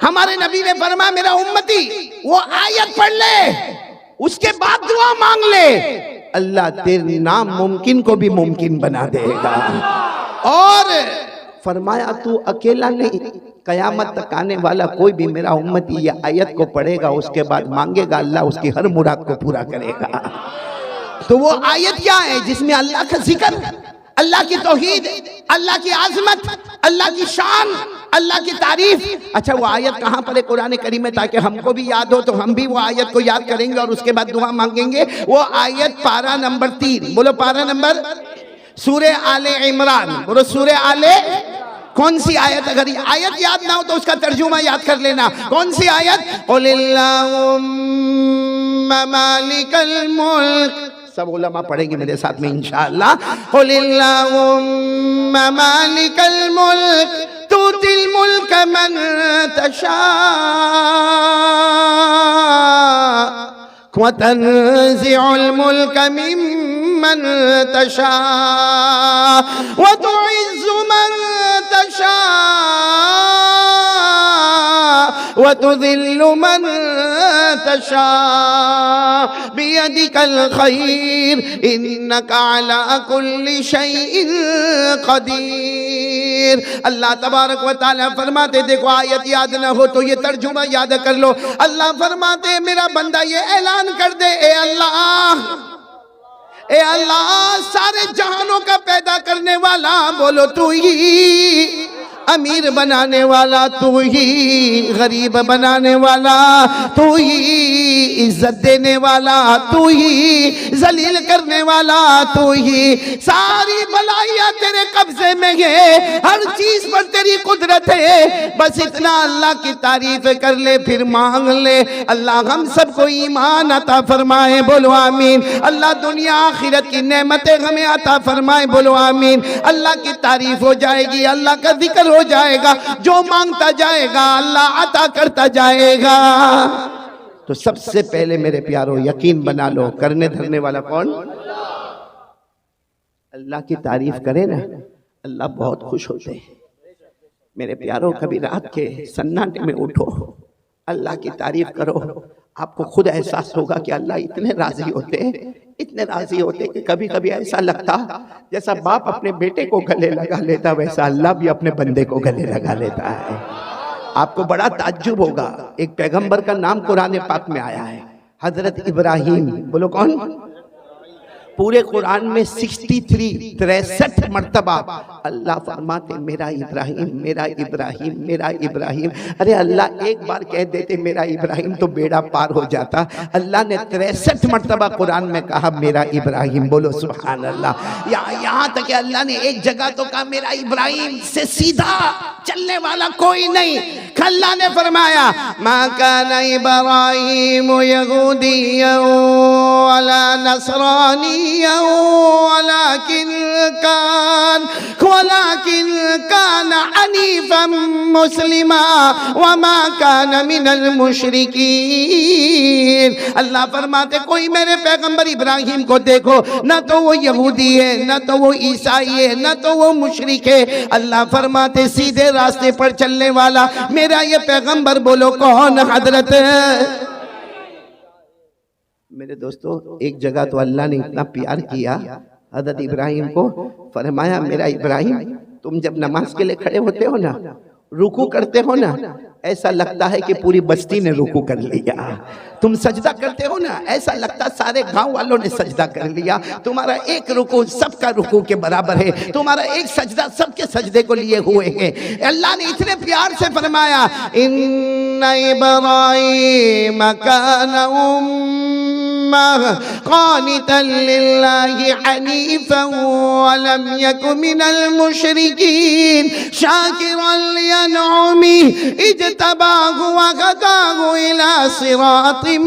हमारे नबी ने फरमाया मेरा उम्मती वो आयत पढ़ ले, उसके बाद दुआ मांग ले, अल्लाह तेरे नामुमकिन को भी मुमकिन बना देगा। और फरमाया तू अकेला नहीं, कयामत तक आने वाला कोई भी मेरा उम्मती ये आयत को पढ़ेगा, उसके बाद मांगेगा, अल्लाह उसकी हर मुराद को पूरा करेगा। तो वो आयत क्या है जिसमें अल्लाह का जिक्र, अल्लाह की तौहीद, अल्लाह की आजमत, अल्लाह की शान, अल्लाह की तारीफ। अच्छा वो आयत कहाँ पर है कुरान करीम में, ताकि हमको भी याद हो तो हम भी वो आयत को याद करेंगे और उसके बाद दुआ मांगेंगे। वो आयत पारा नंबर 3, बोलो पारा नंबर, सूरे आले इमरान, बोलो सूरे आले। कौन सी आयत? अगर आयत याद ना हो तो उसका तर्जुमा याद कर लेना। कौन सी आयत? कुलिल्लाहुम्मा मालिकल मुल्क, सब उलमा पढ़ेंगे मेरे साथ में इंशाअल्लाह। कुलिल्लाहुम्मा मालिकल मुल्क तुतिल मुल्क मन तशा व तंज़िउल मुल्क मिम्मन तशा व तुइज़्ज़ु मन तशा व तुज़िल्लु मन तशा बियदिकल खैर इन्नका अला कुल्लि शैइन कदीर। अल्लाह तबारक व तआला फरमाते, देखो आयत याद न हो तो ये तर्जुमा याद कर लो। अल्लाह फरमाते मेरा बंदा ये ऐलान कर दे, ए अल्लाह सारे जहानों का पैदा करने वाला, बोलो तू ही अमीर बनाने वाला, तू ही गरीब बनाने वाला, तू ही इज्जत देने वाला, तू ही जलील करने वाला, तू ही सारी भलाइयां तेरे कब्जे में है, हर चीज पर तेरी कुदरत है। बस इतना अल्लाह की तारीफ कर ले, फिर मांग ले। अल्लाह हम सबको ईमान अता फरमाए, बोलो आमीन। अल्लाह दुनिया आखिरत की नेमतें हमें अता फरमाए, बोलो आमीन। अल्लाह की तारीफ हो जाएगी, अल्लाह का जिक्र हो जाएगा, जो मांगता जाएगा अल्लाह अता करता जाएगा। तो सबसे पहले मेरे प्यारो यकीन बना लो, करने धरने वाला कौन? अल्लाह की तारीफ करे ना, अल्लाह बहुत खुश होते हैं। मेरे प्यारो कभी रात के सन्नाटे में उठो, अल्लाह की तारीफ करो, आपको खुद एहसास होगा कि अल्लाह इतने राजी होते हैं, इतने राजी होते कि कभी कभी ऐसा लगता जैसा बाप अपने बेटे को गले लगा लेता, वैसा अल्लाह भी अपने बंदे को गले लगा लेता है। आपको बड़ा ताज्जुब होगा, एक पैगंबर का नाम कुरान पाक में आया है, हजरत इब्राहिम। बोलो कौन? पूरे कुरान में 63 मर्तबा अल्लाह फरमाते मेरा इब्राहिम, मेरा इब्राहिम, मेरा इब्राहिम। अरे अल्लाह एक बार कह देते मेरा इब्राहिम तो बेड़ा पार हो जाता। अल्लाह ने 63 मर्तबा कुरान में कहा मेरा इब्राहिम। बोलो सुभान अल्लाह। यहाँ तक कि अल्लाह ने एक जगह तो कहा मेरा इब्राहिम से सीधा चलने वाला कोई नहीं। अल्लाह ने फरमाया मा काना इब्राहिम यहूदिय्यन वला नसरानिय्यन वलाकिन कान हनीफन मुस्लिमा वमा कान मिनल मुशरिकीन। अल्लाह फरमाते कोई मेरे पैगंबर इब्राहिम को देखो, ना तो वो यहूदी है, ना तो वो ईसाई है, ना तो वो मुशरिक है। अल्लाह फरमाते सीधे रास्ते पर चलने वाला मेरा ये पैगंबर। बोलो कौन? हजरत। मेरे दोस्तों एक जगह तो अल्लाह ने इतना प्यार किया हजरत इब्राहिम को, फरमाया मेरा इब्राहिम तुम जब नमाज के लिए खड़े होते हो ना, रुकू करते हो ना, ऐसा लगता है कि पूरी बस्ती ने रुकू कर लिया। तुम सजदा करते हो ना, ऐसा लगता सारे गांव वालों ने सजदा कर लिया। तुम्हारा एक रुकू सबका रुकू के बराबर है, तुम्हारा एक सजदा सबके सजदे को लिए हुए है। अल्लाह ने इतने प्यार से फरमाया इन्ना इब्राहीम काना क़ानितन लिल्लाहि हनीफन वलम यकु मिनल मुशरिकीन शाकिरन लिअनउमिहि इज्तबाहु वहदाहु इला सिरातिम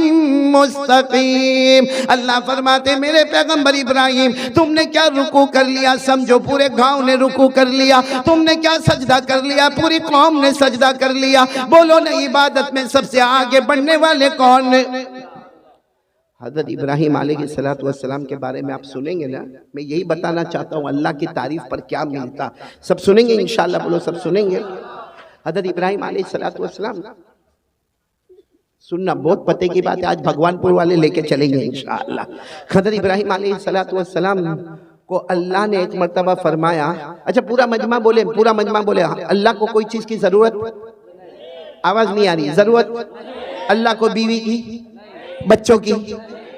मुस्तकीम। अल्लाह फरमाते मेरे पैगंबर इब्राहिम तुमने क्या रुकू कर लिया, समझो पूरे गांव ने रुकू कर लिया। तुमने क्या सजदा कर लिया, पूरी कौम ने सजदा कर लिया। बोलो ना इबादत में सबसे आगे बढ़ने वाले कौन? हज़रत इब्राहीम अलैहिस्सलाम के बारे में आप सुनेंगे ना, मैं यही बताना चाहता हूँ अल्लाह की तारीफ पर क्या मिलता, सब सुनेंगे इंशाअल्लाह। बोलो सब सुनेंगे। हज़रत इब्राहिम अलैहिस्सलाम, सुनना बहुत पते की बात है, आज भगवानपुर वाले लेके चलेंगे इंशाअल्लाह। हज़रत इब्राहिम अलैहिस्सलाम को अल्लाह ने एक मर्तबा फरमाया, अच्छा पूरा मजमा बोले, पूरा मजमा बोले, अल्लाह को कोई चीज की जरूरत, आवाज नहीं आ रही, जरूरत अल्लाह को बीवी की, बच्चों की,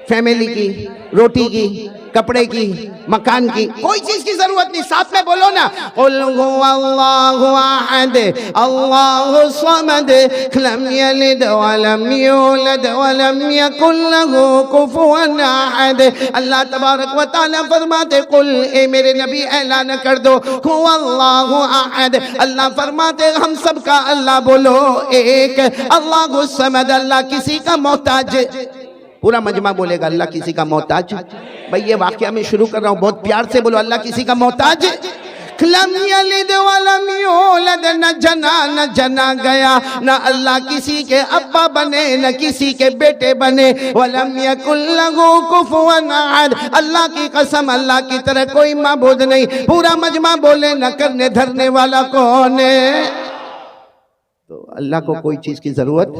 फैमिली की, रोटी की, कपड़े की, मकान की, कोई चीज की जरूरत नहीं। साथ में बोलो ना, कुल हुवल्लाहु अहद अल्लाहु समद लम यलिद व लम यूलद व लम यकुल लहू कुफुवन अहद। अल्लाह तबारक व तआला फरमाते, कुल ए मेरे नबी ऐलान कर दो, हुवल्लाहु अहद, अल्लाह फरमाते हम सब का अल्लाह बोलो एक, अल्लाहु समद, अल्लाह किसी का मोहताज, पूरा मजमा बोलेगा अल्लाह किसी का मोहताज। भाई ये वाकया मैं शुरू कर रहा हूँ, बहुत प्यार से बोलो, अल्लाह किसी का मोहताज। लम यलिद व लम यूलद, न जना न जना गया, न अल्लाह किसी के अब्बा बने न किसी के बेटे बने, वलम यकुल लहू कुफुवन अहद, अल्लाह की कसम अल्लाह की तरह कोई माबूद नहीं। पूरा मजमा बोले, न करने धरने वाला कौन है? तो अल्लाह को कोई चीज की जरूरत,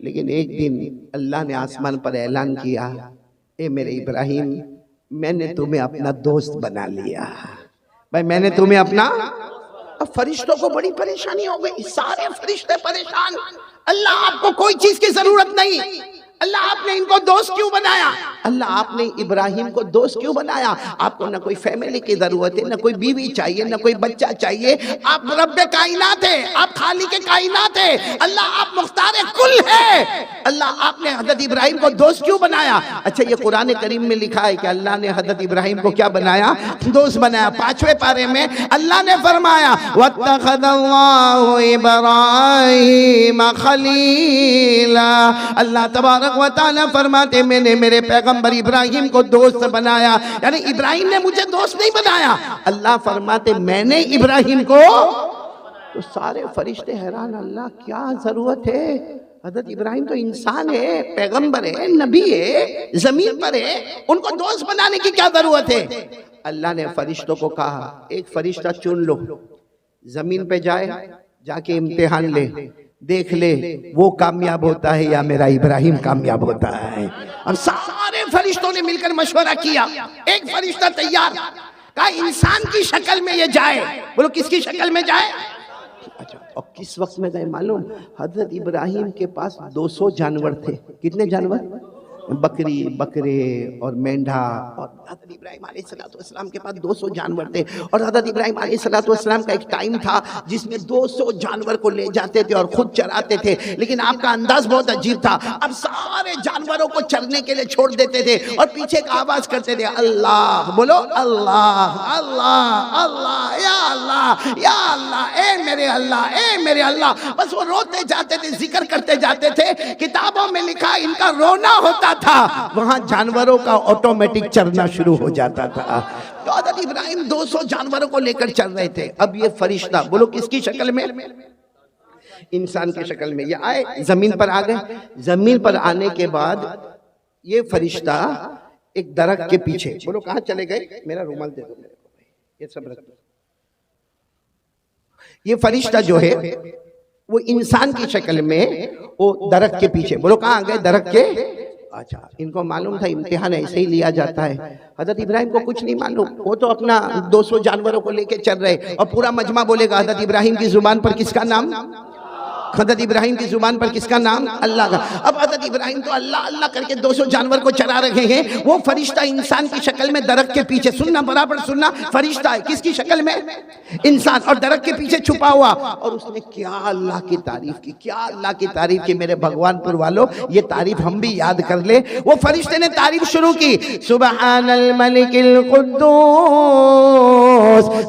लेकिन एक दिन अल्लाह ने आसमान पर ऐलान किया, ए मेरे इब्राहिम, मैंने तुम्हें अपना दोस्त बना लिया। भाई मैंने तुम्हें अपना, अब फरिश्तों को बड़ी परेशानी हो गई, सारे फरिश्ते परेशान, अल्लाह आपको कोई चीज की जरूरत नहीं, अल्लाह आपने इनको दोस्त क्यों बनाया? अल्लाह आपने इब्राहिम को दोस्त क्यों बनाया? आपको ना कोई फैमिली की जरूरत है, ना कोई बीवी चाहिए, ना कोई बच्चा चाहिए, आप रब्बे कायनात है, आप खाली के कायनात है, अल्लाह आप मुख्तार कुल है, अल्लाह आपने हजरत इब्राहिम को दोस्त क्यों बनाया? अच्छा ये कुरान करीम में लिखा है कि अल्लाह ने हजरत इब्राहिम को क्या बनाया? दोस्त बनाया। 5वें पारे में अल्लाह ने फरमाया, वत्तखज़ल्लाहु इब्राहीम खलीला, अल्लाह तबारक व तआला फरमाते मैंने मेरे पैगंबर इब्राहिम को दोस्त बनाया, यानी इब्राहिम ने मुझे दोस्त नहीं बनाया, अल्लाह फरमाते मैंने इब्राहिम को। तो सारे फरिश्ते हैरान, अल्लाह क्या जरूरत है, हजरत इब्राहिम तो इंसान है, पैगंबर है, नबी है, जमीन पर है, उनको दोस्त बनाने की क्या जरूरत है? अल्लाह ने फरिश्तों को कहा, एक फरिश्ता चुन लो, जमीन पे जाए, जाके इम्तिहान ले, देख ले वो कामयाब होता है या मेरा इब्राहिम कामयाब होता है। अब सारे फरिश्तों ने मिलकर मशवरा किया, एक फरिश्ता तैयार, कहा इंसान की शक्ल में ये जाए। बोलो किसकी शक्ल में जाए? अच्छा, और किस वक्त में गए मालूम? हजरत इब्राहिम के पास 200 जानवर थे। कितने जानवर? बकरी, बकरे और मेंढा। और हजरत इब्राहिम अलैहिस्सलाम के पास 200 जानवर थे। और हजरत इब्राहिम अलैहिस्सलाम का एक टाइम था जिसमें 200 जानवर को ले जाते थे और खुद चराते थे, लेकिन आपका अंदाज बहुत अजीब था। अब सारे जानवरों को चरने के लिए छोड़ देते थे और पीछे एक आवाज करते थे, अल्लाह, बोलो अल्लाह अल्लाह अल्लाह, या अल्लाह या अल्लाह, ए मेरे अल्लाह, ए मेरे अल्लाह। बस वो रोते जाते थे, जिक्र करते जाते थे। किताबों में लिखा इनका रोना होता था, वहां जानवरों का ऑटोमेटिक चरना शुरू हो जाता था। तो हज़रत इब्राहिम 200 जानवरों को लेकर चल रहे थे। अब ये फरिश्ता, बोलो किसकी शक्ल में? इंसान की शक्ल में ये आए, जमीन पर आ गए। जमीन पर आने के बाद ये फरिश्ता एक दरख्त के पीछे, बोलो कहां चले गए? मेरा रुमाल दे दो मेरे को, ये सब रख दो। ये फरिश्ता जो है वो इंसान की शक्ल में वो दरख्त के पीछे, बोलो कहां आ गए? दरख्त के। अच्छा, इनको मालूम था इम्तिहान ऐसे ही लिया जाता है। हजरत इब्राहिम को कुछ नहीं मालूम, वो तो अपना 200 जानवरों को लेके चल रहे। और पूरा मजमा बोलेगा हजरत इब्राहिम की जुबान पर किसका नाम? हजरत इब्राहिम की जुबान पर किसका नाम? अल्लाह का। अब हजरत इब्राहिम तो अल्लाह अल्लाह करके 200 जानवर को चरा रहे हैं। वो फरिश्ता इंसान की शक्ल में दरख्त के पीछे, सुनना बराबर सुनना, फरिश्ता है किसकी शक्ल में? इंसान, और दरख्त के पीछे छुपा हुआ। और उसने क्या अल्लाह की तारीफ की, क्या अल्लाह की तारीफ की। मेरे भगवानपुर वालों, ये तारीफ हम भी याद कर ले। वो फरिश्ते ने तारीफ शुरू की, सुबहानल मलिकिल कुद्दूस,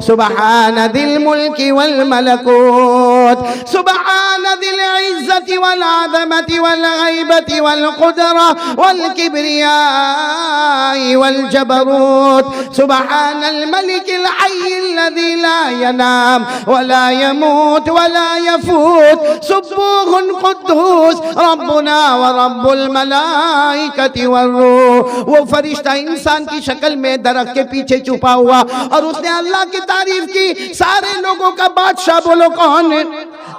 सुबहान दिल मुल्की वल मलकूत, सुबहान दिल इज्जति वल आज़मति वल गैबति वल कुदरा वल किब्रियाई वल जबरूत, सुबहानल मलिकिल हय्यिल लज़ी ला यनाम वला यमूत वला यफूत, सुब्बूहुन कुद्दूस रब्बुना व रब्बुल मलाइकति वर्रूह। वो फरिश्ता इंसान की शक्ल में दरख्त के पीछे छुपा हुआ और उसने अल्लाह की तारीफ की। सारे लोगों का बादशाह, बोलो कौन है?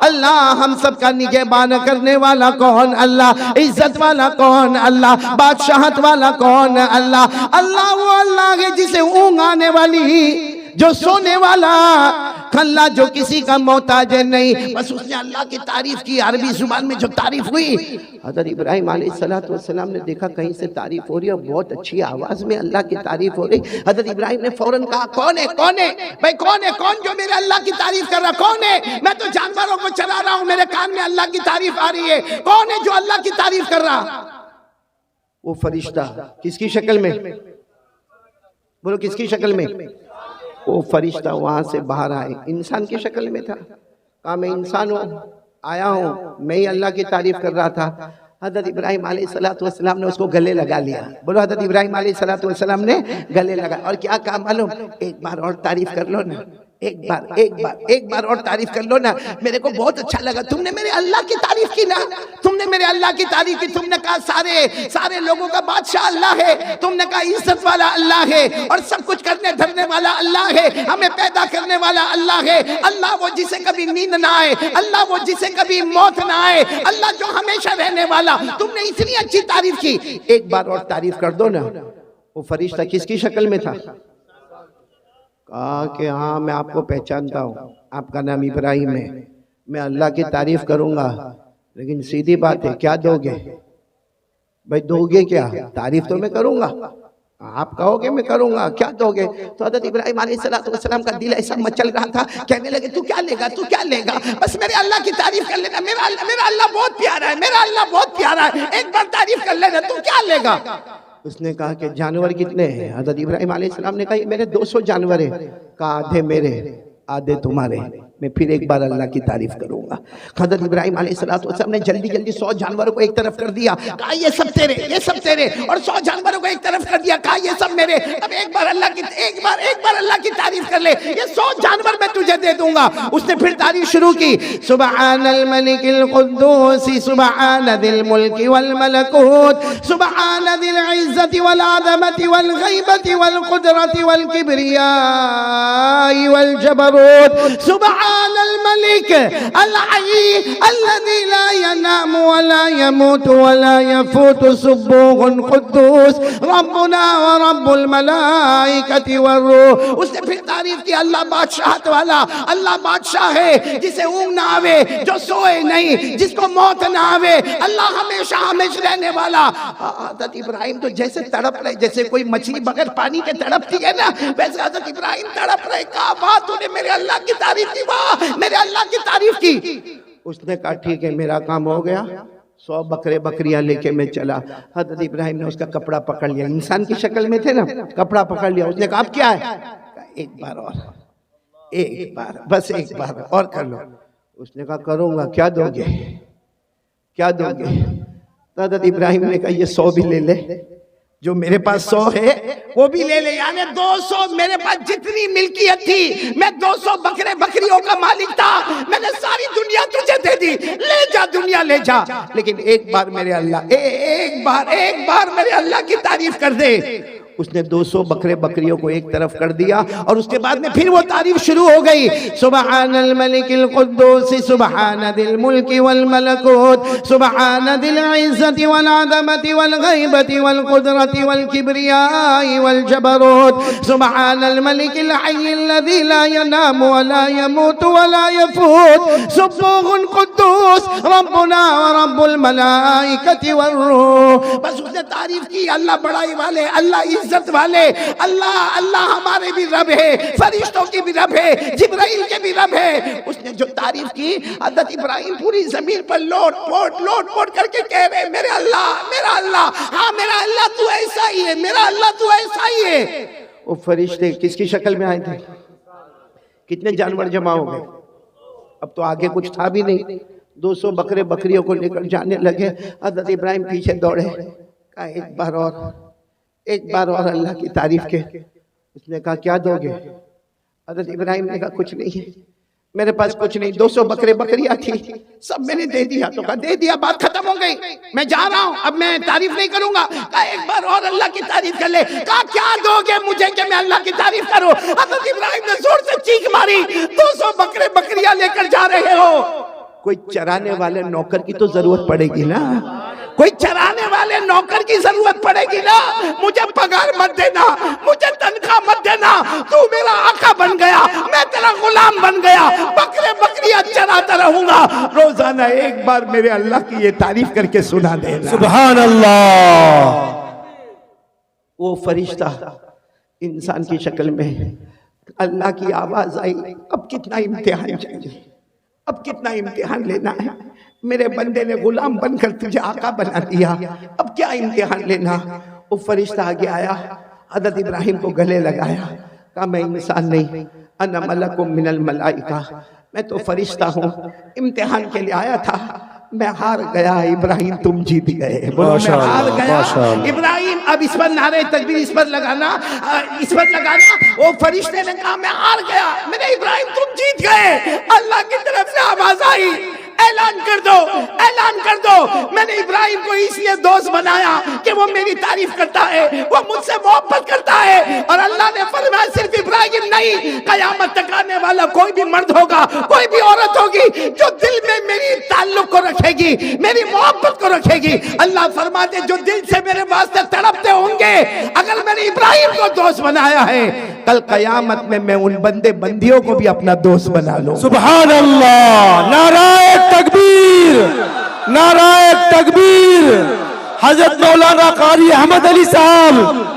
अल्लाह हम सबका निगहबान करने वाला कौन? अल्लाह। इज्जत वाला कौन? अल्लाह। बादशाहत वाला कौन? अल्लाह। अल्लाह वो अल्लाह है जिसे ऊँघ आने वाली, जो सोने वाला, अल्लाह जो किसी का मोहताज नहीं। बस उसने अल्लाह की तारीफ की। अरबी जुबान में जो तारीफ हुई, हज़रत इब्राहिम अलैहिस्सलाम ने देखा कहीं से तारीफ हो रही है, बहुत अच्छी आवाज में अल्लाह की तारीफ हो रही। हज़रत इब्राहिम ने फौरन कहा, कौन है? कौन है भाई? कौन है? कौन जो मेरे अल्लाह की तारीफ कर रहा? कौन है? मैं तो जानवरों को चला रहा हूं, मेरे कान में अल्लाह की तारीफ आ रही है। कौन है जो अल्लाह की तारीफ कर रहा? वो फरिश्ता। किसकी शक्ल में? बोलो किसकी शक्ल में? वो फरिश्ता वहां से बाहर आए, इंसान की शक्ल में था। कहा मैं इंसान हूँ, आया हूँ, मैं ही अल्लाह की तारीफ कर रहा था। हज़रत इब्राहिम अलैहिस्सलाम ने उसको गले लगा लिया। बोलो हज़रत इब्राहिम अलैहिस्सलाम ने गले लगा और क्या कहा मालूम? एक बार और तारीफ कर लो ना, एक बार और तारीफ कर लो ना, मेरे को बहुत अच्छा लगा। तुमने मेरे अल्लाह की तारीफ की ना, तुमने मेरे अल्लाह की तारीफ की। तुमने कहा सारे लोगों का बादशाह अल्लाह है, तुमने कहा इज्जत वाला अल्लाह है और सब कुछ करने धरने वाला अल्लाह है, हमें पैदा करने वाला अल्लाह है। अल्लाह वो जिसे कभी नींद ना आए, अल्लाह वो जिसे कभी मौत ना आए, अल्लाह जो हमेशा रहने वाला। तुमने इतनी अच्छी तारीफ की, एक बार और तारीफ कर दो ना। वो फरिश्ता किसकी शक्ल में था? कहा कि हाँ मैं आपको पहचानता हूँ, आपका नाम इब्राहिम है, मैं अल्लाह की तारीफ करूंगा, लेकिन सीधी बात है क्या दोगे? भाई दोगे क्या? तारीफ तो मैं करूंगा, आप कहोगे मैं करूंगा, क्या दोगे? तो हज़रत इब्राहिम अलैहिस्सलाम का दिल ऐसा मचल रहा था, कहने लगे तू क्या लेगा, तू क्या लेगा? बस मेरे अल्लाह की तारीफ कर लेना, मेरा अल्लाह बहुत प्यारा है, मेरा अल्लाह बहुत प्यारा है, एक बार तारीफ कर लेना, तू क्या लेगा? उसने कहा कि जानवर कितने हैं? हज़रत इब्राहिम अलैहिस्सलाम ने कहा मेरे 200 जानवर हैं। कहा आधे मेरे आधे तुम्हारे, मैं फिर एक बार अल्लाह की तारीफ करूंगा। हज़रत इब्राहिम अलैहिस्सलाम ने जल्दी 100 जानवरों को एक तरफ कर दिया, कहा ये सब तेरे, ये सब तेरे, और 100 जानवरों को एक तरफ कर दिया, कहा ये सब मेरे। अब एक बार अल्लाह की तारीफ कर ले, ये 100 जानवर मैं तुझे दे दूंगा। उसने फिर तारीफ शुरू की, सुब्हानल मलिकिल कुद्दूस सुब्हानदिल मुल्की वल मलकूत सुब्हानदिल इज्जति वल अज़मति वल गैबति वल कुदरति वल किब्रियाई वल जबरूत सुब्हानल मलिक अल हय्य अल्लज़ी ला यनामु व ला यमूतु व ला यफूतु सुब्बूहुन कुद्दूस रब्बुना व रब्बुल मलाइकति वर्रूह। उसने फिर तारीफ की, अल्लाह बादशाहत वाला, अल्लाह बादशाह है जिसे ऊँघ ना आवे, जो सोए नहीं, जिसको मौत ना आवे, अल्लाह हमेशा हमेशा रहने वाला। हज़रत इब्राहिम तो जैसे तड़प रहे, जैसे कोई मछली बगैर पानी के तड़पती है ना, वैसे हज़रत इब्राहिम तड़प रहे। कहा बात तूने मेरे अल्लाह की तारीफ की, वाह मेरे अल्लाह की तारीफ की। उसने कहा ठीक है मेरा काम हो गया, 100 बकरे बकरियां लेके मैं चला। हज़रत इब्राहिम ने उसका कपड़ा पकड़ लिया, इंसान की शक्ल में थे ना, कपड़ा पकड़ लिया। उसने कहा अब क्या है? एक बार और, एक बार, बस एक बार और कर लो। उसने कहा करूंगा, क्या दोगे, क्या दोगे? हज़रत इब्राहिम ने कहा ये 100 भी ले ले, जो मेरे पास 100 है वो भी ले ले, यानी 200 मेरे पास जितनी मिल्कियत थी, मैं 200 बकरे बकरियों का मालिक था, मैंने सारी दुनिया तुझे दे दी, ले जा दुनिया ले जा, लेकिन एक बार मेरे अल्लाह एक बार मेरे अल्लाह की तारीफ कर दे। उसने 200 बकरे बकरियों को एक तरफ कर दिया और उसके बाद में फिर वो तारीफ शुरू हो गई, सुब्हानल मलिकिल कुद्दूस सुब्हानदिल मुल्की वल मलकूत सुब्हानदिल इज्जति वल अज़मति वल गैबति वल कुदरति वल किब्रियाई वल जबरूत सुब्हानल मलिकिल हय्यिल्लज़ी ला यनामु व ला यमूतु व ला यफूत सुब्बूहुन कुद्दूस रब्बुना व रब्बुल मलाइकति वर्रूह। बस उसने तारीफ की, अल्लाह बड़ाई वाले, अल्लाह इज्जत वाले, अल्लाह हमारे भी रब है, फरिश्तों की भी रब है, जिब्राइल के भी रब है। उसने जो तारीफ की, हज़रत इब्राहिम पूरी जमीन पर लोट पोट करके कह रहे मेरे अल्लाह, हाँ मेरा अल्लाह तू ऐसा ही है, मेरा अल्लाह तू ऐसा ही है। वो फरिश्ते किसकी शक्ल में आए थे? कितने जानवर जमा हो गए? अब तो आगे कुछ था भी नहीं, 200 बकरे बकरियों को लेकर जाने लगे। हज़रत इब्राहिम पीछे दौड़े, कहा एक बार और अल्लाह की तारीफ के। उसने कहा क्या दोगे? हज़रत इब्राहिम ने कहा कुछ नहीं है, मेरे पास कुछ नहीं, 200 बकरे बकरियां थी, सब मैंने दे दिया। तो कहा दे दिया, बात खत्म हो गई, मैं जा रहा हूं, अब मैं तारीफ नहीं करूंगा। कहा एक बार और अल्लाह की तारीफ कर ले। कहा क्या दोगे मुझे कि मैं अल्लाह की तारीफ करूं? हज़रत इब्राहिम ने जोर से चीख मारी, 200 बकरे बकरियां लेकर जा रहे हो, कोई चराने वाले नौकर की तो जरूरत पड़ेगी ना, कोई चराने वाले नौकर की जरूरत पड़ेगी ना। मुझे पगार मत देना, मुझे तनख्वाह मत देना, तू मेरा आका बन गया, मैं तेरा गुलाम बन गया, बकरे बकरियां चराता रहूंगा। रोजाना एक बार मेरे अल्लाह की ये तारीफ करके सुना देना। सुभान अल्लाह। वो फरिश्ता इंसान की शक्ल में, अल्लाह की आवाज आई, अब कितना इम्तिहान चाहिए, अब कितना इम्तिहान लेना है। मेरे बंदे ने गुलाम बनकर तुझे आका बना दिया, अब क्या इम्तिहान लेना। वो फरिश्ता आगे आया, हज़रत इब्राहिम को गले लगाया, कहा मैं इंसान नहीं, अना मलकुम मिनल मलाइका, मैं तो फरिश्ता हूँ, इम्तिहान के लिए आया था, मैं हार गया। इब्राहिम तुम जीत गए। बोलो मैं हार गया। इब्राहिम, अब इस पर नारे तकबीर इस पर लगाना, इस पर लगाना। वो फरिश्ते ने कहा मैं हार गया, मेरे इब्राहिम तुम जीत गए। अल्लाह की तरफ से आवाज आई, ऐलान कर दो, ऐलान कर दो, मैंने इब्राहिम को इसलिए दोस्त बनाया कि वो मेरी तारीफ करता है, वो मुझसे मोहब्बत करता है। और अल्लाह ने फरमाया सिर्फ इब्राहिम नहीं, कयामत तक आने वाला कोई भी मर्द होगा, कोई भी औरत होगी जो दिल में मेरी ताल्लुक को रखेगी, मेरी मोहब्बत को रखेगी। अल्लाह फरमाते जो दिल से मेरे वास्ते तड़पते होंगे, अगर मैंने इब्राहिम को दोस्त बनाया है, कल कयामत में मैं उन बंदे बंदियों को भी अपना दोस्त बना लूं। सुभान अल्लाह। नाराए तकबीर, नाराए तकबीर। हजरत मौलाना कारी अहमद अली साहब।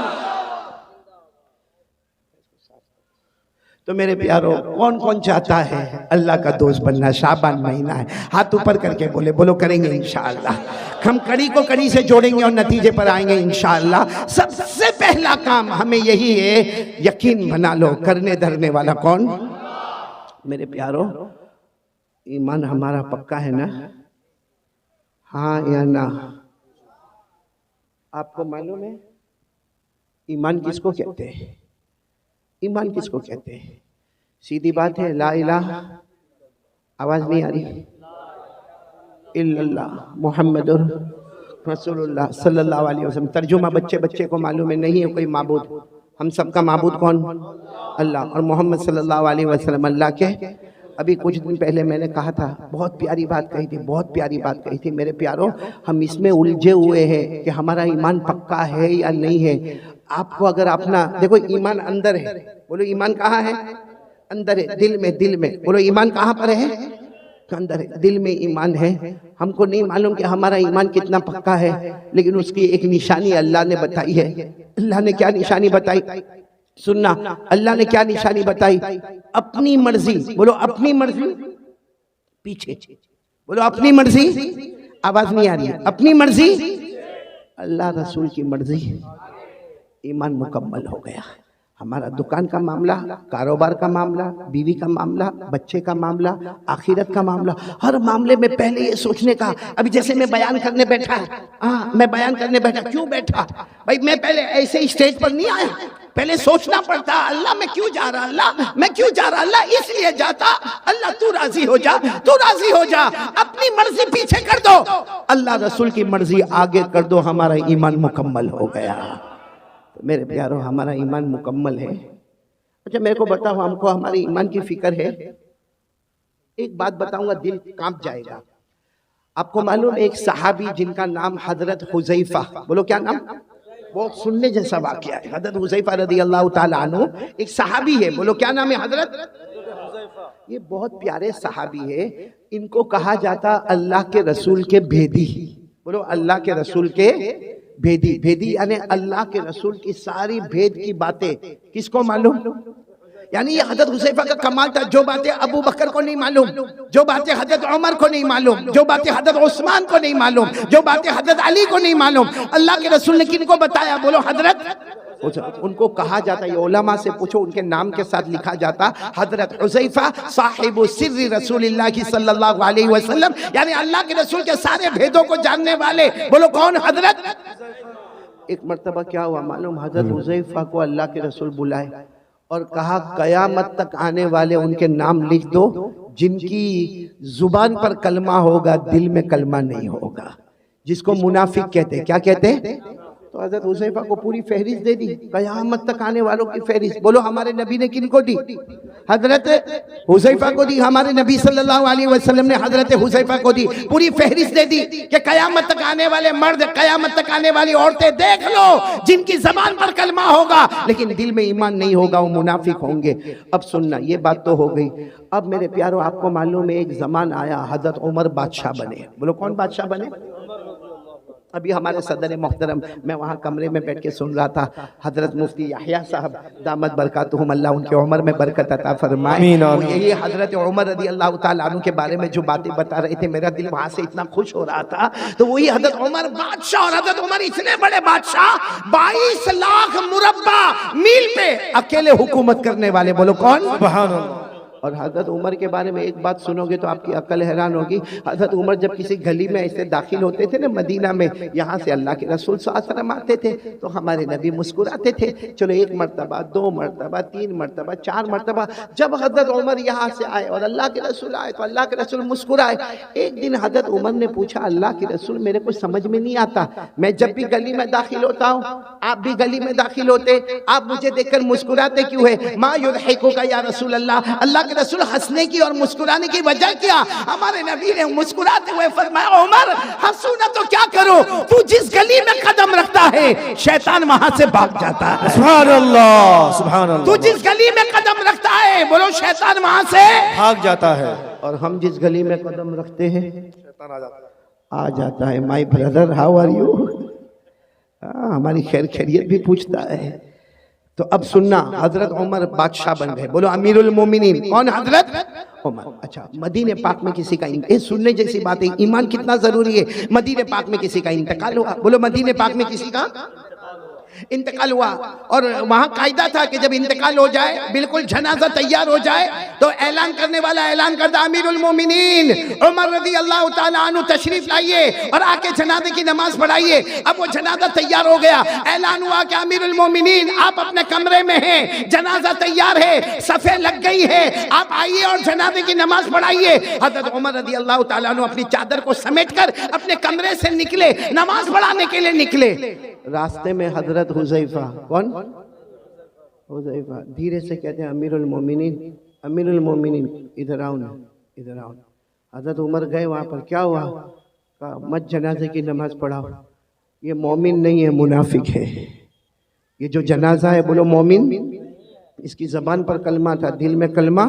तो मेरे प्यारो, कौन कौन चाहता है अल्लाह का दोस्त बनना? शाबान महीना है, हाथ ऊपर करके बोले, बोलो करेंगे इंशाअल्लाह। हम कड़ी को कड़ी से जोड़ेंगे और नतीजे पर आएंगे इंशाअल्लाह। सबसे पहला काम हमें यही है, यकीन बना लो, करने धरने वाला कौन? मेरे प्यारो, ईमान हमारा पक्का है ना? हाँ या ना? आपको मालूम है ईमान किसको कहते हैं? ईमान किसको कहते हैं? सीधी बात है, ला इलाहा, आवाज नहीं आ रही, इल्लल्लाह मुहम्मदुर रसूलुल्लाह सल्लल्लाहु अलैहि वसल्लम। तर्जुमा बच्चे बच्चे को मालूम है, नहीं है कोई माबूद, हम सबका माबूद कौन? अल्लाह। और मोहम्मद सल्लल्लाहु अलैहि वसल्लम अल्लाह के। अभी कुछ दिन पहले मैंने कहा था, बहुत प्यारी बात कही थी, बहुत प्यारी बात कही थी। मेरे प्यारो, हम इसमें उलझे हुए हैं कि हमारा ईमान पक्का है या नहीं है। आपको अगर अपना देखो, ईमान अंदर है, बोलो ईमान कहाँ है? अंदर है, दिल में, दिल में। बोलो ईमान कहाँ पर है? अंदर है, दिल में ईमान है। हमको नहीं मालूम कि हमारा ईमान कितना पक्का है, लेकिन उसकी एक निशानी अल्लाह ने बताई है। अल्लाह ने क्या निशानी बताई? सुनना, अल्लाह ने क्या निशानी बताई? अपनी मर्जी। बोलो अपनी मर्जी, पीछे बोलो अपनी मर्जी, आवाज नहीं आ रही है। अपनी मर्जी, अल्लाह रसूल की मर्जी, ईमान मुकम्मल हो गया। हमारा दुकान का मामला, कारोबार का मामला, बीवी का मामला, बच्चे का मामला, आखिरत का मामला, हर मामले में पहले ये सोचने का। अभी जैसे मैं बयान करने बैठा, हाँ मैं बयान करने बैठा, क्यों बैठा भाई? मैं पहले ऐसे स्टेज पर नहीं आया, पहले सोचना पड़ता, अल्लाह मैं क्यों जा रहा, अल्लाह मैं क्यों जा रहा, अल्लाह इसलिए जाता, अल्लाह तू राजी हो जा, तू राजी हो जा। अपनी मर्जी पीछे कर दो, अल्लाह रसूल की मर्जी आगे कर दो, हमारा ईमान मुकम्मल हो गया। मेरे प्यारो, हमारा ईमान मुकम्मल है। अच्छा मेरे को बताओ, हमको हमारे ईमान की फिक्र है? एक बात बताऊंगा, दिल कांप जाएगा। आपको मालूम है एक सहाबी जिनका नाम हजरत हुज़ैफा, बोलो क्या नाम? बहुत सुनने जैसा वाकया है। हजरत हुज़ैफा रज़ियल्लाहु ताला अन्हु एक सहाबी है, बोलो क्या नाम है? हजरत। ये बहुत प्यारे सहाबी है। इनको कहा जाता अल्लाह के रसूल के भेदी। बोलो अल्लाह के रसूल के भेदी। भेदी यानी अल्लाह के रसूल की सारी भेद की बातें किसको मालूम? यानी ये हजरत हुज़ैफा का कमाल था। जो बातें अबू बकर को नहीं मालूम, जो बातें हजरत उमर को नहीं मालूम, जो बातें हजरत उस्मान को नहीं मालूम, जो बातें हजरत अली को नहीं मालूम, अल्लाह के रसूल ने किनको बताया? बोलो हजरत। उनको कहा जाता, ये उलमा से पूछो, उनके नाम के साथ लिखा जाता हजरत हुज़ैफा साहिबु सिर्री रसूलिल्लाह सल्लल्लाहु अलैहि वसल्लम, यानी अल्लाह के रसूल के सारे भेदों को जानने वाले। बोलो कौन? हजरत। एक मर्तबा क्या हुआ मालूम? हजरत हुज़ैफा को अल्लाह के रसूल बुलाए और कहा कयामत तक आने वाले उनके नाम लिख दो जिनकी जुबान पर कलमा होगा, दिल में कलमा नहीं होगा, जिसको मुनाफिक कहते हैं। क्या कहते हैं? तो हजरत हुज़ैफा को पूरी फहरिस्त दे दी, क़यामत तक आने वालों की फहरिस्त। बोलो हमारे नबी ने किनको दी? हजरत हुज़ैफा को दी। हमारे नबी सल्लल्लाहु अलैहि वसल्लम ने हजरत हुज़ैफा को दी, पूरी फहरिस्त दे दी कि क़यामत तक आने वाले मर्द, क़यामत तक आने वाली औरतें देख लो, जिनकी ज़बान पर कलमा होगा लेकिन दिल में ईमान नहीं होगा, वो मुनाफिक होंगे। अब सुनना, ये बात तो हो गई। अब मेरे प्यारों, आपको मालूम है एक ज़मान आया हजरत उमर बादशाह बने। बोलो कौन बादशाह बने? अभी हमारे सदर मोहतरम, मैं वहाँ कमरे में बैठ के सुन रहा था, हजरत मुफ्ती याहिया साहब दामद बरकातुहुम, अल्लाह उनके उम्र में बरकत अता फरमाए, यही हजरत उमर रज़ी अल्लाह तआला अन्हु के बारे में जो बातें बता रहे थे, मेरा दिल वहाँ से इतना खुश हो रहा था। तो वही हजरत उमर बादशाह, और हजरत उमर इतने बड़े बादशाह, 22 लाख मुरब्बा मील पे अकेले हुकूमत करने वाले। बोलो कौन? सुभान अल्लाह। और हजरत उमर के बारे में एक बात सुनोगे तो आपकी अकल हैरान होगी। हजरत उमर जब किसी गली में ऐसे दाखिल होते थे ना मदीना में, यहाँ से अल्लाह के रसूल सल्लल्लाहु अलैहि वसल्लम आते थे तो हमारे नबी मुस्कुराते थे। चलो 1 मरतबा, 2 मरतबा, 3 मरतबा, 4 मरतबा, जब हजरत उमर यहाँ से आए और अल्लाह के रसूल आए तो अल्लाह के रसूल मुस्कुराए। एक दिन हजरत उमर ने पूछा, अल्लाह के रसूल मेरे को समझ में नहीं आता, मैं जब भी गली में दाखिल होता हूँ, आप भी गली में दाखिल होते, आप मुझे देखकर मुस्कुराते क्यों है? मा युज़हिकुका या रसूल अल्लाह, अल्लाह के रसूल हंसने की और मुस्कुराने की वजह क्या? हमारे नबी ने मुस्कुराते हुए फरमाया, उमर हंसू ना तो क्या करो, तू जिस गली में कदम रखता है शैतान वहां से भाग जाता है। सुभान अल्लाह, सुभान अल्लाह। तू जिस गली में कदम रखता है, बोलो शैतान वहां से भाग जाता है। और हम जिस गली में कदम रखते हैं शैतान आ जाता है। My brother, how are you? हमारी खैर खैरियत भी पूछता है। तो अब सुनना, हजरत उमर बादशाह बन गए। बोलो अमीरुल मोमिनीन। कौन? हजरत उमर। अच्छा, मदीने पाक में किसी का सुनने जैसी बात है, ईमान कितना जरूरी है। मदीने पाक में किसी का इंतकाल हुआ। बोलो मदीने पाक में किसी का इंतकाल हुआ, और वहां कायदा था कि जब इंतकाल हो जाए, बिल्कुल जनाजा तैयार हो जाए, तो ऐलान करने वाला ऐलान करता, अमीरुल मोमिनीन उमर रज़ी अल्लाह तआला अन्हु तशरीफ लाइए और आके जनाजे की नमाज पढ़ाइए। अब वो जनाजा तैयार हो गया, ऐलान हुआ कि अमीरुल मोमिनीन आप अपने कमरे में हैं, जनाजा तैयार है, सफ़े लग गई है, आप आइए और जनाजे की नमाज पढ़ाइए। हज़रत उमर रज़ी अल्लाह तआला अन्हु अपनी चादर को समेटकर अपने कमरे से निकले, नमाज पढ़ाने के लिए निकले। रास्ते में हजरत हुज़ैफा, कौन? हुज़ैफा धीरे से कहते हैं, अमीरुल मोमिनीन, अमीरुल मोमिनीन इधर आओ ना, इधर आओ। हजरत उमर गए वहाँ पर, क्या हुआ? कहा मत जनाजे की नमाज पढ़ाओ, ये मोमिन नहीं है, मुनाफिक है। ये जो जनाजा है, बोलो मोमिन, इसकी ज़बान पर कलमा था, दिल में कलमा।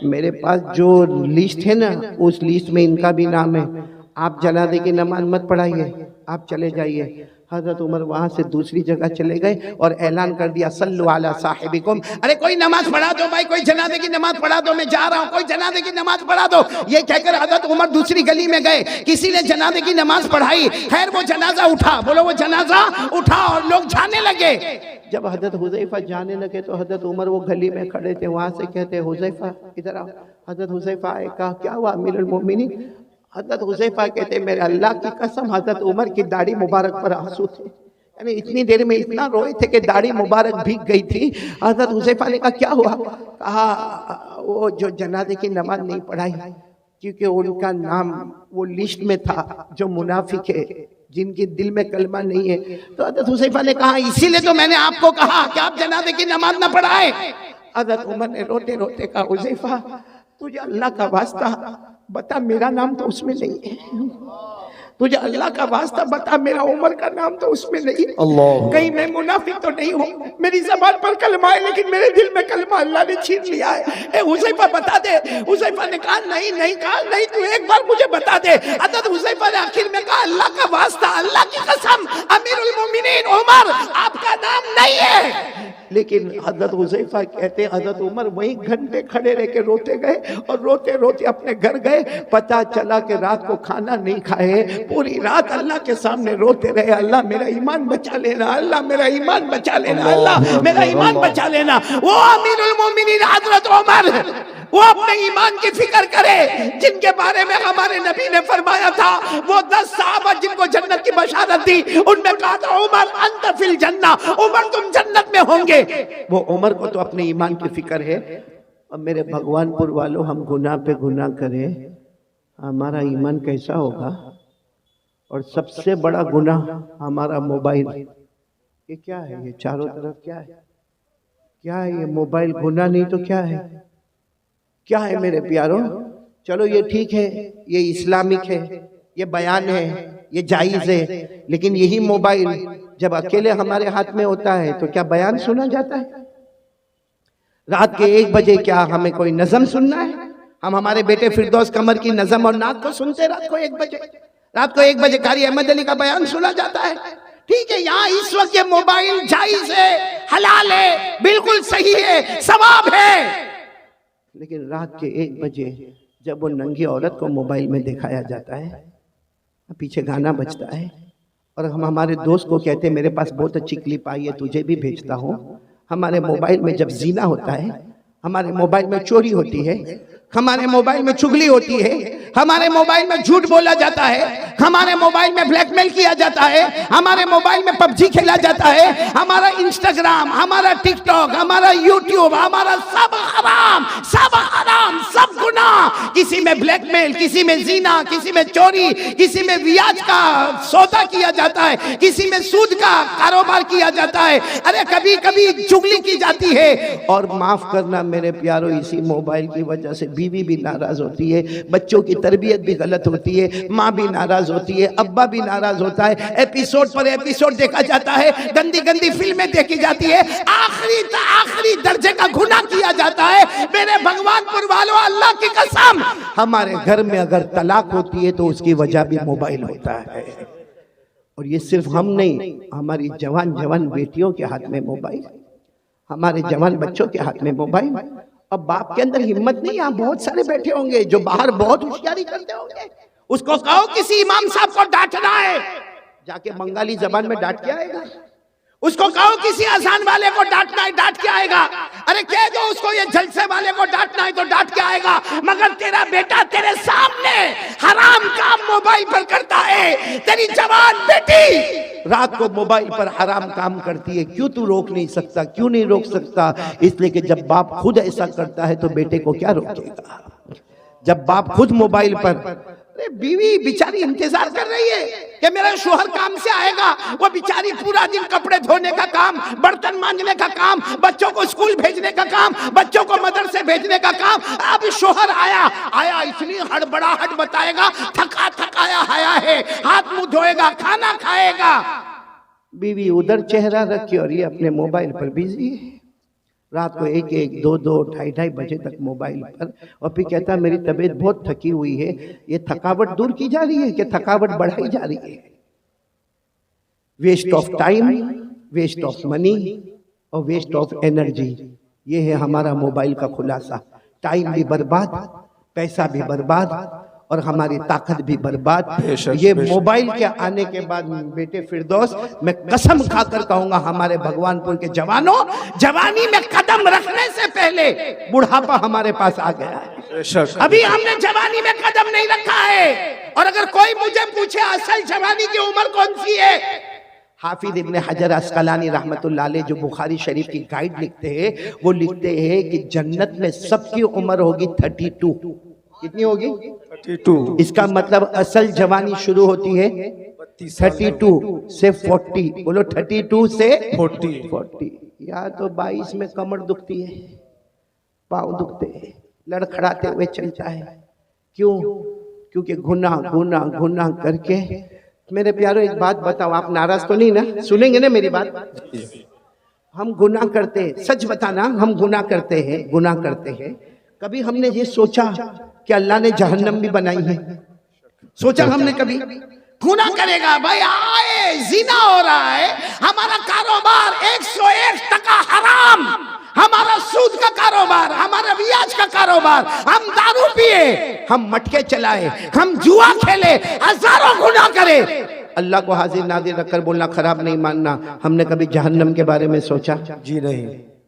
मेरे पास जो लिस्ट है ना, उस लिस्ट में इनका भी नाम है। आप जनाजे की नमाज मत पढ़ाइए, आप चले जाइए। हजरत उमर वहाँ से दूसरी जगह चले गए और ऐलान कर दिया, सल्लु अला साहिबिकुम, अरे कोई नमाज पढ़ा दो भाई, कोई जनाजे की नमाज पढ़ा दो, मैं जा रहा हूँ, कोई जनाजे की नमाज पढ़ा दो। ये कहकर हजरत उमर दूसरी गली में गए, किसी ने जनाजे की नमाज पढ़ाई। खैर वो जनाजा उठा, बोलो वो जनाजा उठा और लोग जाने लगे। जब हजरत हुज़ैफा जाने लगे तो हजरत उमर वो गली में खड़े थे, वहाँ से कहते, हुज़ैफा इधर आओ। हजरत हुज़ैफा आए, कहा क्या हुआ अमीरुल मोमिनीन? हजरत हुज़ैफा कहते, मेरे अल्लाह की कसम, हजरत उमर की दाढ़ी मुबारक पर आंसू थे, यानी इतनी देर में इतना रोए थे कि दाढ़ी मुबारक भीग गई थी। हजरत हुज़ैफा ने कहा क्या हुआ? कहा वो जो जनाजे की नमाज नहीं पढ़ाई, क्योंकि उनका नाम वो लिस्ट में था जो मुनाफिक है, जिनके दिल में कलमा नहीं है। तो हजरत हुज़ैफा ने कहा, इसीलिए तो मैंने आपको कहा कि आप जनाजे की नमाज ना पढ़ाए। हजरत उमर ने रोते रोते कहा, हुज़ैफा तुझे अल्लाह का वास्ता बता, मेरा नाम तो उसमें नहीं है, तुझे अल्लाह का वास्ता बता, मेरा उमर का नाम तो उसमें नहीं है। कहीं मैं मुनाफिक तो नहीं हूँ, मेरी ज़बान पर कलमा है लेकिन मेरे दिल में कलमा अल्लाह ने छीन लिया है। हुज़ैफा बता दे। हुज़ैफा ने कहा नहीं नहीं, कहा नहीं, तू एक बार मुझे बता दे। हज़रत हुज़ैफा ने आखिर में कहा, अल्लाह का वास्ता, अल्लाह की कसम, अमीरुल मोमिनीन उमर आपका नाम नहीं है। लेकिन हजरत हुज़ैफा कहते हैं, हजरत उमर वहीं घंटे खड़े रह के रोते गए और रोते रोते अपने घर गए। पता चला कि रात को खाना नहीं खाए, पूरी रात अल्लाह के सामने रोते रहे, अल्लाह मेरा ईमान बचा लेना, अल्लाह मेरा ईमान बचा लेना, अल्लाह मेरा ईमान बचा लेना। वो अमीरुल मोमिनीन हजरत उमर, वो अपने ईमान की फिक्र करे, जिनके बारे में हमारे नबी ने फरमाया था, वो 10 सहाबा जिनको जन्नत की बशारत दी, उनमें कहा था, उमर अंत फिल जन्ना, उमर तुम जन्नत में होंगे। वो उमर को तो अपने ईमान की फिक्र है। अब मेरे भगवानपुर वालों, हम गुनाह पे गुनाह करें, हमारा ईमान कैसा होगा? और सबसे बड़ा गुनाह हमारा मोबाइल, ये क्या है, ये चारों तरफ क्या है, क्या है ये मोबाइल? गुनाह नहीं तो क्या है, क्या है मेरे प्यारों? चलो ये ठीक है, ये इस्लामिक है, ये बयान है, ये जायज है, लेकिन यही मोबाइल जब अकेले हमारे हाथ में होता है तो क्या बयान सुना जाता है? रात के 1 बजे क्या हमें कोई नज़म सुनना है? हम हमारे बेटे फिरदौस कमर की नज़म और नात को सुनते रात को 1 बजे। रात को 1 बजे कारी अहमद अली का बयान सुना जाता है। ठीक है, यहाँ इस वक्त ये मोबाइल जायज है, हलाल है, बिल्कुल सही है, सवाब है, लेकिन रात के 1 बजे जब वो नंगी औरत को मोबाइल में दिखाया जाता है, पीछे गाना बजता है और हम हमारे दोस्त को कहते हैं मेरे पास बहुत अच्छी क्लिप आई है, तुझे भी भेजता हूँ। हमारे मोबाइल में जब जीना होता है, हमारे मोबाइल में चोरी होती है, हमारे मोबाइल में चुगली होती है, हमारे मोबाइल में झूठ बोला जाता है, हमारे मोबाइल में ब्लैकमेल किया जाता है, हमारे मोबाइल में पबजी खेला जाता है, हमारा इंस्टाग्राम, हमारा टिकटॉक, हमारा यूट्यूब, हमारा सब हराम, सब हराम, सब गुनाह। किसी में ब्लैकमेल, किसी में जीना, किसी में चोरी, किसी में ब्याज का सौदा किया जाता है, किसी में सूद का कारोबार किया जाता है, अरे कभी कभी चुगली की जाती है। और माफ करना मेरे प्यारों, इसी मोबाइल की वजह से बीवी भी नाराज होती है, बच्चों की तरबियत भी गलत होती है, माँ भी नाराज होती है, अब्बा भी नाराज होता है, एपिसोड पर एपिसोड देखा जाता है, गंदी गंदी फिल्में देखी जाती है, आखिरी दर्जे का गुनाह किया जाता है। मेरे भगवानपुर वालों, अल्लाह की कसम, हमारे घर में अगर तलाक होती है तो उसकी वजह भी मोबाइल होता है। और ये सिर्फ हम नहीं, हमारी जवान जवान बेटियों के हाथ में मोबाइल, हमारे जवान बच्चों के हाथ में मोबाइल। अब बाप के अंदर हिम्मत नहीं, यहाँ बहुत सारे बैठे होंगे जो बाहर बहुत होशियारी करते होंगे, उसको कहो किसी इमाम साहब को डांटना है, जाके बंगाली जबान में डांट के आएगा। उसको कहो किसी अजान वाले को डांटना है, डांट के आएगा। अरे कह दो उसको ये जलसे वाले को डांटना है तो डांट के आएगा। मगर तेरा बेटा तेरे सामने हराम काम मोबाइल पर करता है, तेरी जवान बेटी रात को मोबाइल पर हराम काम करती है, क्यों तू रोक नहीं सकता? क्यों नहीं रोक सकता? इसलिए कि जब बाप खुद ऐसा करता है तो बेटे को क्या रोकेगा? जब बाप खुद मोबाइल पर, बीवी बेचारी इंतजार कर रही है कि मेरा शोहर काम से आएगा, वो बेचारी पूरा दिन कपड़े धोने का काम, बर्तन मांजने का काम, बच्चों को स्कूल भेजने का काम, बच्चों को मदरसे भेजने का काम। अब शोहर आया इतनी हड़बड़ाहट बताएगा, थका थकाया आया है, हाथ मुंह धोएगा, खाना खाएगा, बीवी उधर चेहरा रखी और ये अपने मोबाइल पर बिजी है। रात को 1-1, 2-2, 2:30 बजे तक मोबाइल पर, और फिर कहता है मेरी तबीयत बहुत थकी हुई है। ये थकावट दूर की जा रही है कि थकावट बढ़ाई जा रही है? Waste of time, waste of money और वेस्ट ऑफ एनर्जी, ये है हमारा मोबाइल का खुलासा। टाइम भी बर्बाद, पैसा भी बर्बाद और हमारी ताकत भी बर्बाद। ये मोबाइल के आने के बाद बेटे फिरदौस, मैं कसम खाकर कहूंगा हमारे भगवानपुर के जवानों, जवानी में कदम रखने से पहले बुढ़ापा हमारे पास आ गया है। अभी हमने जवानी में कदम नहीं रखा है। और अगर कोई मुझे पूछे असल जवानी की उम्र कौन सी है, हाफिज इब्न हजर अस्कलानी रहमतुल्लाह अलैह जो बुखारी शरीफ की गाइड लिखते हैं, वो लिखते हैं कि जन्नत में सबकी उम्र होगी 32। कितनी होगी? 32। इसका मतलब असल जवानी शुरू होती है 32 से 40। बोलो 32 से 40। या तो 22 में कमर दुखती है, पाँव दुखते हैं, लड़खड़ाते हुए चलता है। क्यों? क्योंकि गुनाह करके। मेरे प्यारों एक बात बताओ, आप नाराज तो नहीं ना? सुनेंगे ना मेरी बात? हम गुनाह करते हैं, सच बताना, हम गुनाह करते हैं। कभी हमने ये सोचा कि अल्लाह ने जहन्नम भी बनाई है? सोचा हमने कभी? गुनाह करेगा भाई, आए जिना हो रहा है, हमारा कारोबार 101% हराम, हमारा सूद का कारोबार, हमारा ब्याज का कारोबार, हम दारू पिए, हम मटके चलाए, हम जुआ खेले, हजारों गुनाह करे। अल्लाह को हाजिर नाजिर रखकर बोलना खराब नहीं मानना। हमने कभी जहन्नम के बारे में सोचा? जी नहीं।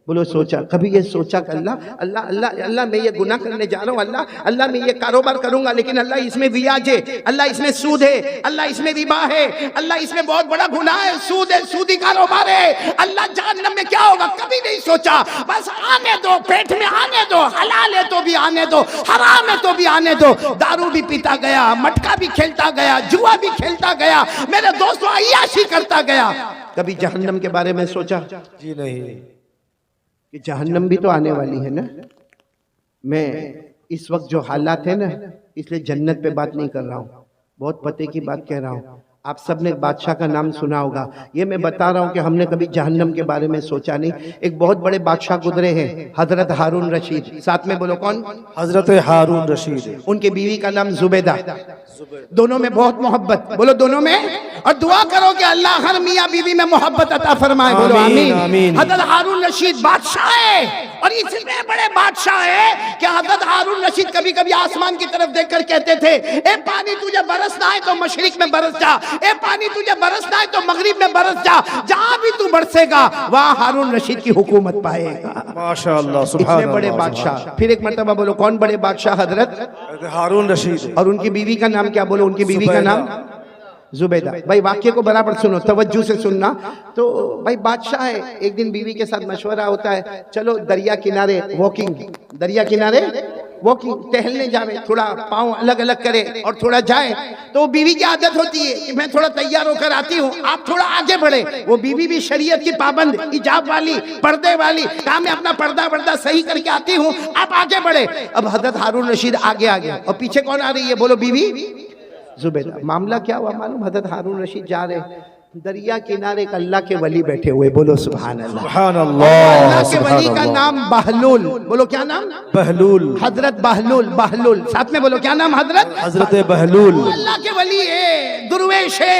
बोलो सोचा? कभी ये सोचा कि अल्लाह मैं ये गुनाह करने जा रहा हूँ, अल्लाह मैं ये कारोबार करूंगा, लेकिन अल्लाह इसमें ब्याज है, अल्लाह इसमें सूद है, अल्लाह इसमें रिबा है, अल्लाह इसमें बहुत बड़ा गुनाह है, सूद है, सूदी कारोबार है, अल्लाह जहन्नम में क्या होगा? कभी नहीं सोचा। बस आने दो, पेट में आने दो, हलाल है तो भी आने दो, हराम है तो भी आने दो। दारू भी पीता गया, मटका भी खेलता गया, जुआ भी खेलता गया, मेरे दोस्तों अय्याशी करता गया। कभी जहन्नम के बारे में सोचा जी नहीं। कि जहन्नम भी तो आने वाली है ना। मैं इस वक्त जो हालात है ना, इसलिए जन्नत पे बात नहीं कर रहा हूँ, बहुत पते की बात कह रहा हूँ। आप सबने बादशाह का नाम सुना होगा, ये मैं बता रहा हूँ कि हमने कभी जहन्नम के बारे में सोचा नहीं। एक बहुत बड़े बादशाह गुजरे हैं, हजरत हारून रशीद। साथ में बोलो कौन? हजरत हारून रशीद। उनकी बीवी का नाम जुबैदा। दोनों में बहुत मोहब्बत, बोलो दोनों में। और दुआ करो कि अल्लाह हर मियाँ बीवी में मोहब्बत अता फरमाए, बोलो आमीन, आमीन। आमीन। हजरत हारून रशीद बादशाह है, और इतने बड़े बादशाह है कि हजरत हारून रशीद कभी कभी आसमान की तरफ देखकर कहते थे, ए पानी तुझे बरसना है तो मशरिक में बरस जा, ए पानी तुझे बरसना है तो मगरिब में बरस जा, जहां भी तू बरसेगा वहां हारून रशीद की हुकूमत पाएगा। माशाअल्लाह, सुभान इतने बड़े अल्लाह, बादशाह। फिर एक मर्तबा बोलो कौन बड़े बादशाह? हजरत हारून रशीद। और उनकी बीवी का नाम क्या? बोलो उनकी बीवी का नाम जुबैदा। भाई वाक्य को बराबर सुनो, तवज्जो से सुनना। तो भाई बादशाह है, एक दिन बीवी के साथ मशवरा होता है, चलो दरिया किनारे वॉकिंग, दरिया किनारे वॉकिंग, टहलने जावे, थोड़ा पाँव अलग अलग करे और थोड़ा जाए। तो बीवी की आदत होती है कि मैं थोड़ा तैयार होकर आती हूँ, आप थोड़ा आगे बढ़े। वो बीवी भी शरीयत की पाबंद, हिजाब वाली, पर्दे वाली, कहा मैं अपना पर्दा सही करके आती हूँ, आप आगे बढ़े। अब हजरत हारून रशीद आगे आ गया, और पीछे कौन आ रही है? बोलो बीवी जुबैदा। मामला क्या हुआ मालूम? हजरत हारून रशीद जा रहे, दरिया किनारे एक अल्लाह के वली बैठे हुए, बोलो सुभान अल्लाह। सुभान अल्लाह के अल्लाह, वली का नाम बहलूल, बोलो क्या नाम? बहलूल। हजरत बहलूल। बहलूल साथ में बोलो क्या नाम? हजरत हजरत बहलूल। वो अल्लाह के वली है, दुर्वेश है,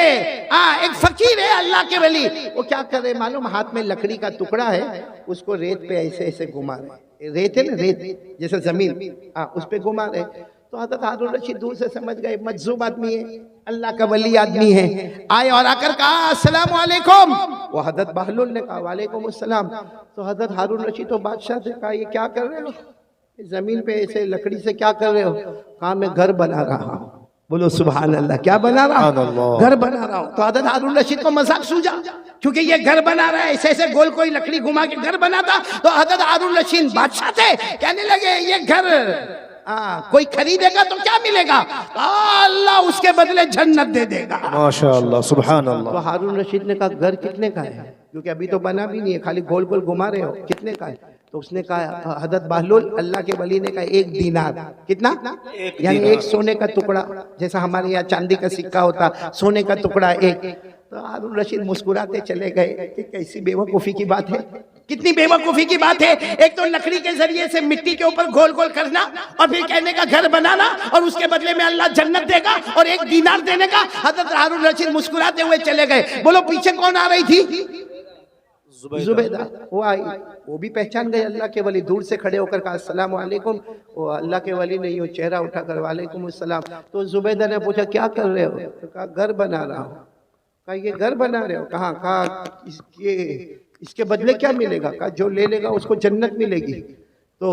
एक फकीर है अल्लाह के वली। वो क्या कर रहे मालूम? हाथ में लकड़ी का टुकड़ा है, उसको रेत पे ऐसे ऐसे घुमा रहे। रेत है ना, रेत जैसे जमीन, उस पे घुमा रहे। तो हजरत हारून रशीद दूर से समझ गए मजजूब आदमी है, अल्लाह का वली आदमी है। आए और आकर कहा अस्सलाम वालेकुम। वो हजरत बहलूल ने कहा वालेकुम अस्सलाम। तो हजरत हारून रशीद तो बादशाह से कहा ये क्या कर रहे हो, जमीन पे ऐसे लकड़ी से क्या कर रहे हो? कहा मैं घर बना रहा हूँ, बोलो सुभान अल्लाह। क्या बना रहा हूँ? घर बना रहा हूँ। तो हजरत हारून रशीद को मजाक सूझा, क्योंकि ये घर बना रहा है, ऐसे ऐसे गोल कोई लकड़ी घुमा के घर बनाता। तो हजरत हारून रशीद बादशाह थे, कहने लगे ये घर कोई खरीदेगा तो क्या मिलेगा? अल्लाह उसके बदले जन्नत दे देगा। माशाअल्लाह, सुभान अल्लाह। तो हारून रशीद ने कहा घर कितने का है? क्योंकि अभी तो बना भी नहीं है, खाली गोल गोल घुमा रहे हो, कितने का है? तो उसने कहा, हजरत बहलूल अल्लाह के वली ने कहा 1 दीनार। कितना? यानी एक सोने का टुकड़ा, जैसा हमारे यहाँ चांदी का सिक्का होता, सोने का टुकड़ा एक। तो हारून रशीद मुस्कुराते चले गए कि कैसी बेवकूफी की बात है, कितनी बेवकूफी की बात है। एक तो लकड़ी के जरिए से मिट्टी के ऊपर गोल गोल करना, और फिर कहने का घर बनाना, और उसके बदले में अल्लाह जन्नत देगा, और 1 दीनार देने का। हजरत हारून रशीद मुस्कुराते हुए चले गए। बोलो पीछे कौन आ रही थी? जुबैदा। वो आई, वो भी पहचान गए अल्लाह के वली, दूर से खड़े होकर कहा अस्सलाम वालेकुम। वो अल्लाह के वली ने यूं चेहरा उठाकर वालेकुम अस्सलाम। तो जुबैदा ने पूछा क्या कर रहे हो? तो कहा घर बना रहा हूँ। कहा ये घर बना रहे हो? कहा इसके बदले क्या मिलेगा? कहा जो ले लेगा उसको जन्नत मिलेगी। तो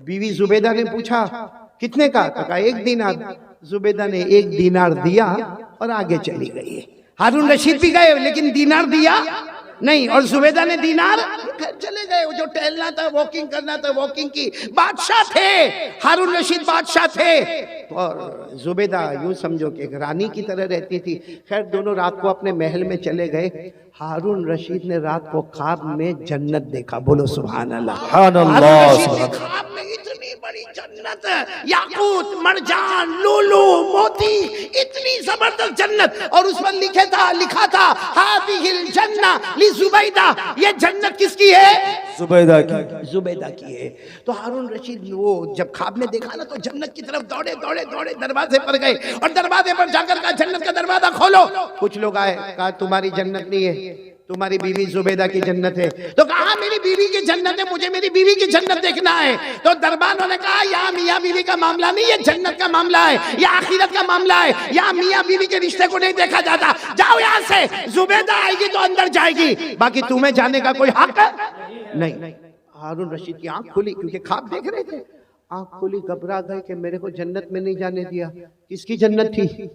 बीवी जुबैदा ने पूछा कितने का? कहा 1 दीनार। जुबैदा ने 1 दीनार दिया और आगे चली गई। हारून रशीद भी गए लेकिन दीनार दिया नहीं, और जुबैदा ने दीनार घर चले गए। वो जो टहलना था, वॉकिंग करना था, वॉकिंग की। बादशाह थे हारून रशीद, बादशाह थे। और जुबैदा यूं समझो कि एक रानी की तरह रहती थी। खैर दोनों रात को अपने महल में चले गए। हारून रशीद ने रात को ख्वाब में जन्नत देखा, बोलो सुभान अल्लाह। ख्वाब में इतनी बड़ी जन्नत, याकूत, मरजान, लूलू, मोती, इतनी जबरदस्त जन्नत, और उस पर लिखा था हादिहिल जन्ना ली जुबैदा। ये जन्नत किसकी है? जुबैदा की। जुबैदा की है। तो हारून रशीद वो जब ख्वाब में देखा ना, तो जन्नत की तरफ दौड़े दौड़े दौड़े दरवाजे पर गए, और दरवाजे पर जाकर कहा जन्नत का दरवाजा खोलो। कुछ लोग आए, कहा तुम्हारी जन्नत नहीं है, तुम्हारी बीवी जुबैदा की जन्नत है। तो कहा मेरी बीवी की जन्नत है, मुझे मेरी बीवी की जन्नत देखना है। तो दरबारों ने कहा यहाँ मियाँ बीवी का मामला नहीं, ये जन्नत का मामला है, ये आखिरत का मामला है। यहाँ मियाँ बीवी के रिश्ते को नहीं देखा जाता, जाओ यहाँ से। जुबैदा आएगी तो अंदर जाएगी, बाकी तुम्हें जाने का कोई हक नहीं। हारून रशीद की आंख खुली, क्योंकि ख्वाब देख रहे थे। आंख खुली, घबरा गए कि मेरे को जन्नत में नहीं जाने दिया। किसकी जन्नत थी?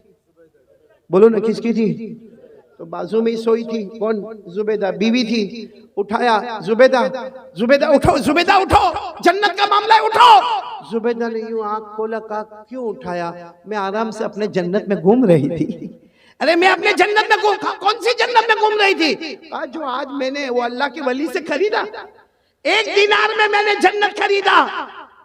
बोलो ना किसकी थी? तो बाजू में ही सोई थी। कौन? जुबैदा बीवी थी। उठाया, जुबैदा जुबैदा उठो, जुबैदा उठो, जन्नत का मामला है, उठो। जुबैदा ने यूं आंख खोला, कहा क्यों उठाया? मैं आराम से अपने जन्नत में घूम रही थी। अरे मैं अपने जन्नत में कौन सी जन्नत में घूम रही थी? कहा जो आज मैंने वो अल्लाह के वली से खरीदा, 1 दीनार में मैंने जन्नत खरीदा।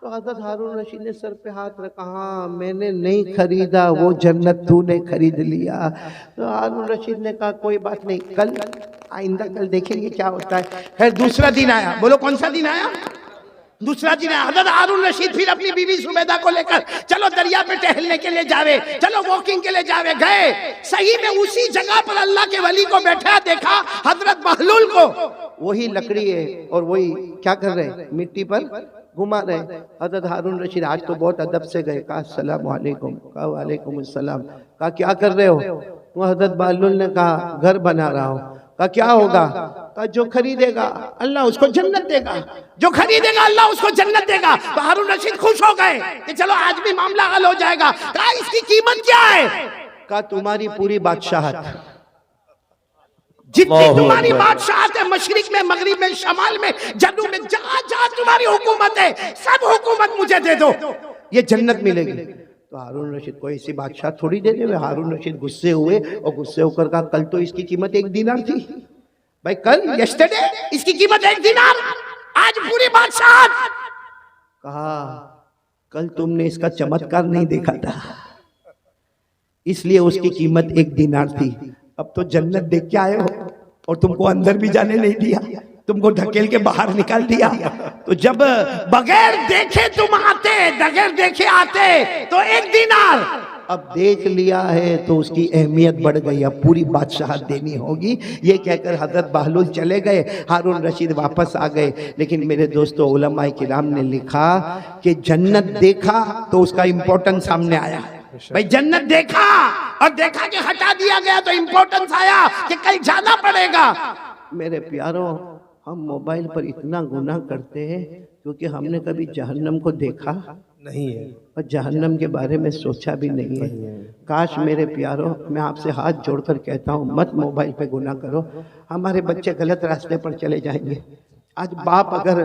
तो हजरत हारून रशीद ने सर पे हाथ रखा, हाँ मैंने नहीं खरीदा, वो जन्नत तूने खरीद लिया। तो हारून रशीद ने कहा कोई बात नहीं, कल आइंदा कल देखेंगे क्या होता है। फिर दूसरा दिन आया। बोलो कौन सा दिन आया? दूसरा दिन आया। हजरत हारून रशीद फिर अपनी बीवी सुबैदा को लेकर चलो दरिया पे टहलने के लिए जावे, चलो वॉकिंग के लिए जावे। गए, सही में उसी जगह पर अल्लाह के वली को बैठा देखा, हजरत बहलूल को। वही लकड़ी है और वही क्या कर रहे, मिट्टी पर घुमा रहे। हजरत हारून रशीद आज तो बहुत अदब से गए, कहा अस्सलाम वालेकुम। कहा वालेकुम अस्सलाम। कहा क्या कर रहे हो? वो हजरत बहलूल ने कहा घर बना रहा हूँ। कहा क्या होगा? कहा जो खरीदेगा अल्लाह उसको जन्नत देगा, जो खरीदेगा अल्लाह उसको जन्नत देगा। तो हारून रशीद खुश हो गए कि चलो आज भी मामला हल हो जाएगा। कहा इसकी कीमत क्या है? कहा तुम्हारी पूरी बादशाहत, जितनी तुम्हारी बादशाहत है, मशरिक में, मगरिब में, शमाल में, जनूब में, जहां जहां तुम्हारी हुकूमत है, सब हुकूमत मुझे दे दो, ये जन्नत मिलेगी। तो हारून रशीद को ऐसी बादशाह थोड़ी दे दे। हारून रशीद गुस्से हुए और गुस्से होकर कहा कल तो इसकी कीमत 1 दीनार थी भाई, कल यस्टरडे इसकी कीमत 1 दीनार, आज पूरी बादशाह। कहा कल तुमने इसका चमत्कार नहीं देखा था, इसलिए उसकी कीमत 1 दीनार थी। अब तो जन्नत देख के आए हो और तुमको अंदर भी जाने नहीं दिया, तुमको ढकेल के बाहर निकाल दिया। तो जब बगैर देखे तुम आते, बगैर देखे आते तो 1 दीनार, अब देख लिया है तो उसकी अहमियत बढ़ गई, अब पूरी बादशाहत देनी होगी। ये कहकर हजरत बहलूल चले गए, हारून रशीद वापस आ गए। लेकिन मेरे दोस्तों, उलमाए किराम ने लिखा कि जन्नत देखा तो उसका इंपॉर्टेंस सामने आया। भाई जन्नत देखा और देखा कि हटा दिया गया तो इंपॉर्टेंस आया कि कल जाना पड़ेगा। मेरे प्यारों, हम मोबाइल पर इतना गुनाह करते हैं क्योंकि हमने कभी जहन्नम को देखा नहीं है और जहन्नम के बारे में सोचा भी नहीं है। काश मेरे प्यारों, मैं आपसे हाथ जोड़कर कहता हूँ मत मोबाइल पे गुनाह करो, हमारे बच्चे गलत रास्ते पर चले जाएंगे। आज बाप अगर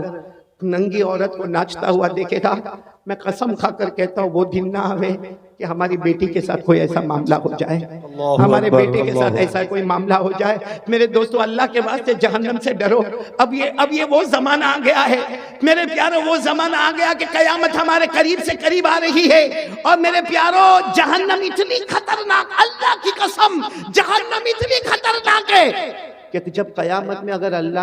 नंगी औरत को नाचता हुआ देखेगा, मैं कसम खाकर कहता हूँ वो दिन ना आवे कि हमारी बेटी के साथ कोई ऐसा मामला हो जाए, हमारे बेटे के साथ ऐसा कोई मामला हो जाए। मेरे दोस्तों, अल्लाह के वास्ते जहन्नम से डरो। अब ये वो जमाना आ गया है मेरे प्यारों, वो जमाना आ गया कि कयामत हमारे करीब से करीब आ रही है। और मेरे प्यारों, जहन्नम इतनी खतरनाक, अल्लाह की कसम जहन्नम इतनी खतरनाक है कि जब कयामत में अगर अल्लाह